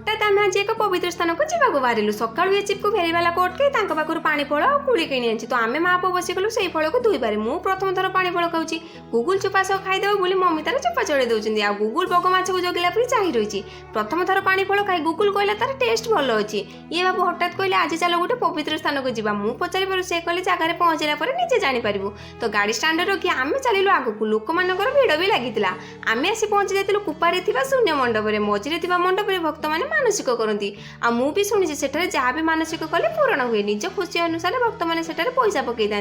हठात आम आज एक पवित्र स्थान को जावाक बाहरिलु। सकाळु ये चिपकू फेरीवाला को अटके पाखर पानी फल और कुड़ी किणी आनी। तो आम माँ पुओ बसिगलु से फल को धोई पारे। मु प्रथम थर पानी फल खाऊँ। गुगुल चोपा सह खाईदेव बोली मम्मी तार चोपा चढ़े दौरान। आ गुगुल बग माछ को जगिला पर चाही रही। प्रथम थर पानी फल खाई गुगुल कहला तार टेस्ट भल अच्छी। ये बाबू हठात कहले आज चल गोटे पवित्र स्थान को जा। मु पचारि से कहले जगार पहुँचला निजे जानीपारू। तो गाड़ी स्टाण्ड रखी आम चलू आगक। लोक मानकर भिड़ भी लगी। आम आसी पहुँची जाइलु कुपारे शून्य मंडप। मझिरे मंडप भक्त मैंने मानसिक करती। आ मु भी शुणी से जहाँ भी मानसिक कले पूरण हुए। निज खुशी अनुसार भक्त मैंने पैसा पकई था।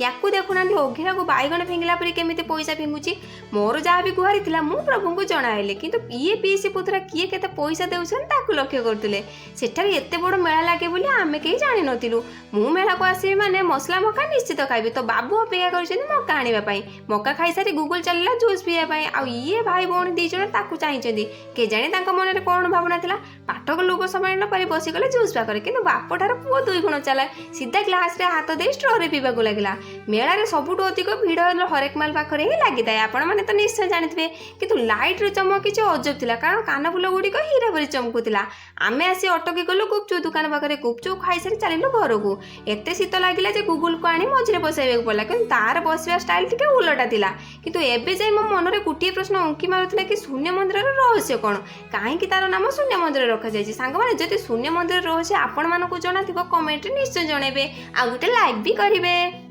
या देखुना ओघिरा को बैगण फिंगला पर केमी पैसा फिंगुची। मोर जहाँ भी गुहारी था मु प्रभु को जनाइले। किंतु ये पीसी पुतरा किए केते पैसा देउछन लक्ष्य करते। सेठारे एते बड़ मेला लगे बोली आमे कहीं जानि नथिलु। मु मेला को आसी माने मसला मका निश्चित खाइबे। तो बाबू अपेक्षा कर मका आने मका खाई सारी गुगुल चलला जूस पीवा। आ ये भाई भौणी दी जण ताकू चाहिए के जाने मन में कौन भावना था। पाठक लोक समय न पारी बसीगले जूस पाखे। कि बाप ठार पुओ 2 गुण चला सीधा ग्लास रे हाथ दे स्ट्रे पीवाक लगे। मेलार सबुठ अधिक भिड़ हरेक माल पाखे ही लगी था। आपण मैंने तो निश्चय जानी। कि लाइट रे चमक किसी अजब था। कारण कानफुल गुड़िक हीरा भरी चमकुला। आम आसी अटकी गलु गुपचुप दुकान पाखे। गुपचुप खाई सारी चलू घर को। एत शीत लगे गुगुल को आनी मझे बसैक पड़ा। कि तार बसवा स्टाइल टे उलटा था। किंतु एबे जाए मो मन में गोटे प्रश्न उंकी मारुला कि शून्य मंदिर रहस्य कौन। कहीं तार नाम शून्य मंदिर रखा जाए। सांग मैंने जब शून्य मंदिर रहस्य आपण मानक जना कमेंट निश्चय जनइबे। आ गोटे लाइक भी करेंगे।